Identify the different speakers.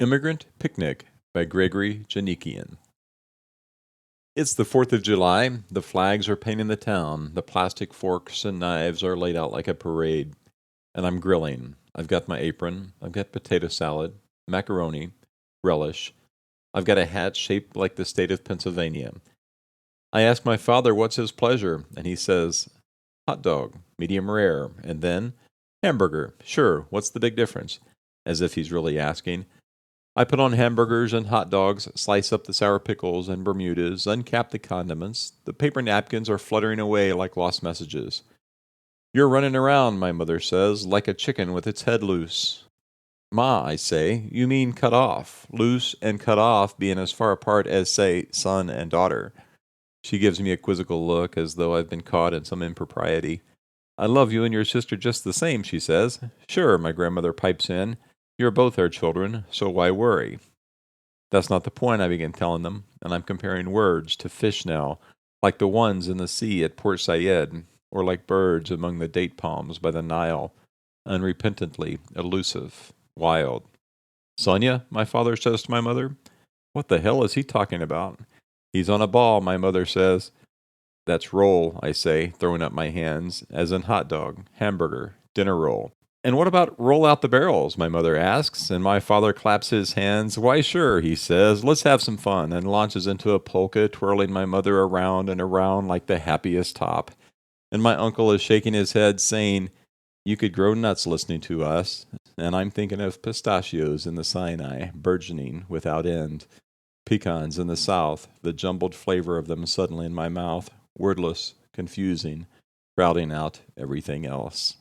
Speaker 1: Immigrant Picnic by Gregory Djanikian. It's the 4th of July. The flags are painting the town. The plastic forks and knives are laid out like a parade. And I'm grilling. I've got my apron. I've got potato salad, macaroni, relish. I've got a hat shaped like the state of Pennsylvania. I ask my father what's his pleasure, and he says, hot dog, medium rare, and then, hamburger. Sure, what's the big difference? As if he's really asking. I put on hamburgers and hot dogs, slice up the sour pickles and Bermudas, uncap the condiments. The paper napkins are fluttering away like lost messages. You're running around, my mother says, like a chicken with its head loose. Ma, I say, you mean cut off, loose and cut off being as far apart as, say, son and daughter. She gives me a quizzical look as though I've been caught in some impropriety. I love you and your sister just the same, she says. Sure, my grandmother pipes in. You're both our children, so why worry? That's not the point, I begin telling them, and I'm comparing words to fish now, like the ones in the sea at Port Said, or like birds among the date palms by the Nile, unrepentantly elusive, wild. Sonia, my father says to my mother. What the hell is he talking about? He's on a ball, my mother says. That's roll, I say, throwing up my hands, as in hot dog, hamburger, dinner roll. And what about roll out the barrels? My mother asks, and my father claps his hands. Why, sure, he says, let's have some fun, and launches into a polka, twirling my mother around and around like the happiest top. And my uncle is shaking his head, saying, you could grow nuts listening to us. And I'm thinking of pistachios in the Sinai, burgeoning without end. Pecans in the south, the jumbled flavor of them suddenly in my mouth, wordless, confusing, crowding out everything else.